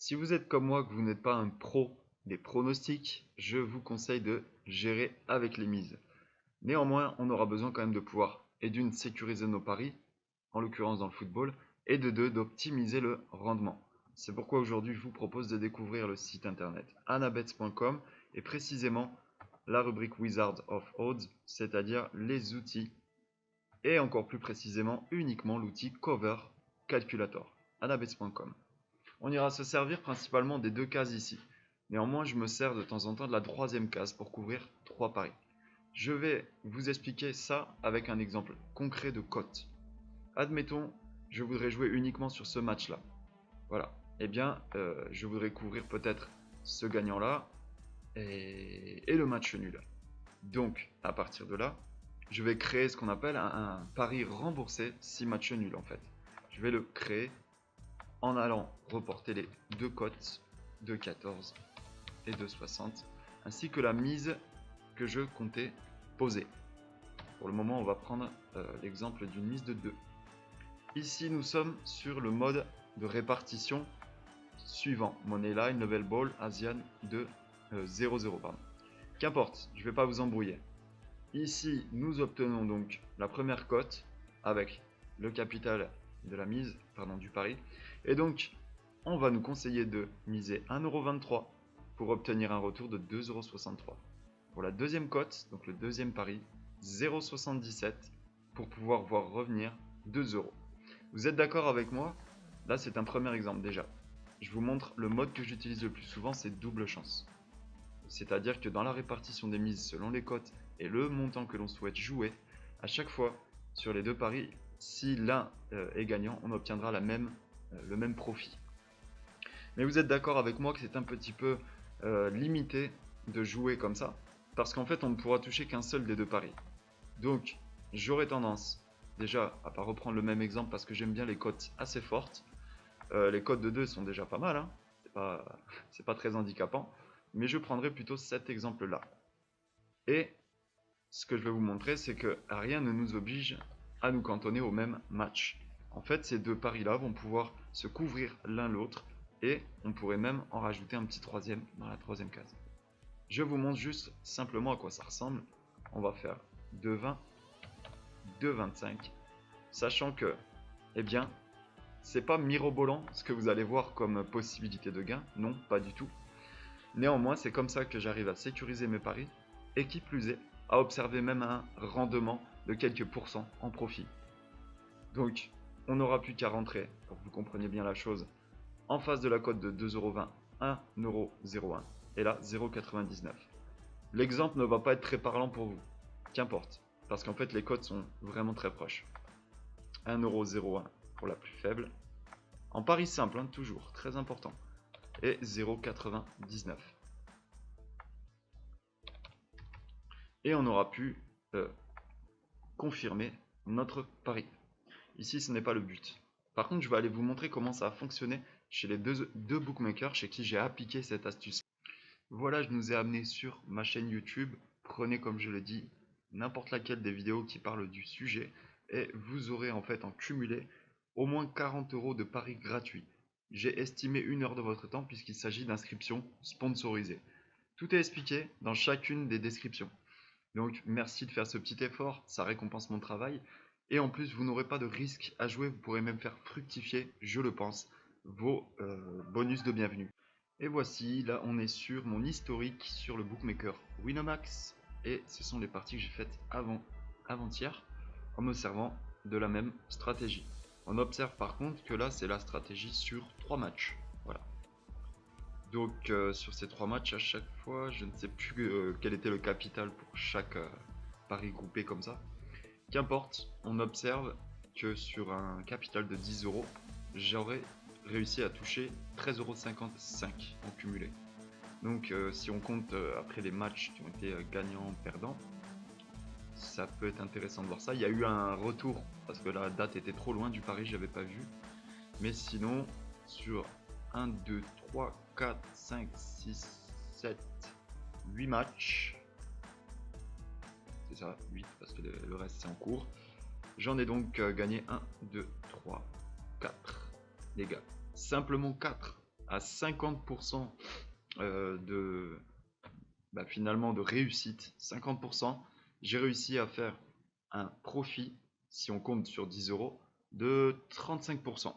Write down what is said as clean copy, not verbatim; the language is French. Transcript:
Si vous êtes comme moi, que vous n'êtes pas un pro des pronostics, je vous conseille de gérer avec les mises. Néanmoins, on aura besoin quand même de pouvoir, et d'une, sécuriser nos paris, en l'occurrence dans le football, et de deux, d'optimiser le rendement. C'est pourquoi aujourd'hui je vous propose de découvrir le site internet anabets.com et précisément la rubrique Wizard of Odds, c'est-à-dire les outils, et encore plus précisément uniquement l'outil Cover Calculator, anabets.com. On ira se servir principalement des deux cases ici. Néanmoins, je me sers de temps en temps de la troisième case pour couvrir 3 paris. Je vais vous expliquer ça avec un exemple concret de cote. Admettons, je voudrais jouer uniquement sur ce match-là. Voilà. Eh bien, je voudrais couvrir peut-être ce gagnant-là et le match nul. Donc, à partir de là, je vais créer ce qu'on appelle un pari remboursé si match nul en fait. Je vais le créer en allant reporter les deux cotes de 14 et de 60, ainsi que la mise que je comptais poser. Pour le moment, on va prendre l'exemple d'une mise de 2. Ici, nous sommes sur le mode de répartition suivant. Moneyline, Level Ball, Asian de 0,0. Qu'importe, je ne vais pas vous embrouiller. Ici, nous obtenons donc la première cote avec le capital de la mise, du pari. Et donc, on va nous conseiller de miser 1,23€ pour obtenir un retour de 2,63€. Pour la deuxième cote, donc le deuxième pari, 0,77 pour pouvoir voir revenir 2€. Vous êtes d'accord avec moi? Là, c'est un premier exemple déjà. Je vous montre le mode que j'utilise le plus souvent, c'est double chance. C'est-à-dire que dans la répartition des mises selon les cotes et le montant que l'on souhaite jouer, à chaque fois sur les deux paris, si l'un est gagnant, on obtiendra le même profit. Mais vous êtes d'accord avec moi que c'est un petit peu limité de jouer comme ça, parce qu'en fait on ne pourra toucher qu'un seul des deux paris. Donc j'aurais tendance, déjà à pas reprendre le même exemple parce que j'aime bien les cotes assez fortes. Les cotes de 2 sont déjà pas mal, hein. C'est pas très handicapant, mais je prendrai plutôt cet exemple là. Et ce que je vais vous montrer, c'est que rien ne nous oblige à nous cantonner au même match. En fait, ces deux paris-là vont pouvoir se couvrir l'un l'autre et on pourrait même en rajouter un petit troisième dans la troisième case. Je vous montre juste simplement à quoi ça ressemble. On va faire 2,20, 2,25, sachant que, eh bien, c'est pas mirobolant ce que vous allez voir comme possibilité de gain, non, pas du tout. Néanmoins, c'est comme ça que j'arrive à sécuriser mes paris et qui plus est, à observer même un rendement de quelques pourcents en profit. Donc, on n'aura plus qu'à rentrer, pour que vous compreniez bien la chose, en face de la cote de 2,20€, 1,01€, et là 0,99€. L'exemple ne va pas être très parlant pour vous, qu'importe, parce qu'en fait les cotes sont vraiment très proches. 1,01€ pour la plus faible, en pari simple, hein, toujours, très important, et 0,99€. Et on aura pu confirmer notre pari. Ici, ce n'est pas le but. Par contre, je vais aller vous montrer comment ça a fonctionné chez les deux bookmakers chez qui j'ai appliqué cette astuce. Voilà, je nous ai amené sur ma chaîne YouTube. Prenez, comme je l'ai dit, n'importe laquelle des vidéos qui parlent du sujet et vous aurez en fait en cumulé au moins 40€ de paris gratuits. J'ai estimé 1 heure de votre temps puisqu'il s'agit d'inscriptions sponsorisées. Tout est expliqué dans chacune des descriptions. Donc merci de faire ce petit effort, ça récompense mon travail. Et en plus, vous n'aurez pas de risque à jouer, vous pourrez même faire fructifier, je le pense, vos bonus de bienvenue. Et voici, là on est sur mon historique sur le bookmaker Winamax. Et ce sont les parties que j'ai faites avant-hier, en me servant de la même stratégie. On observe par contre que là c'est la stratégie sur 3 matchs. Voilà. Donc sur ces 3 matchs, à chaque fois, je ne sais plus quel était le capital pour chaque pari groupé comme ça. Qu'importe, on observe que sur un capital de 10€, j'aurais réussi à toucher 13,55€ en cumulé. Donc si on compte après les matchs qui ont été gagnants, perdants, ça peut être intéressant de voir ça. Il y a eu un retour parce que la date était trop loin du pari, j'avais pas vu. Mais sinon, sur 1, 2, 3, 4, 5, 6, 7, 8 matchs, c'est ça, 8 parce que le reste c'est en cours. J'en ai donc gagné 1, 2, 3, 4. Les gars, simplement 4 à 50% finalement de réussite, 50%, j'ai réussi à faire un profit, si on compte sur 10 euros, de 35%.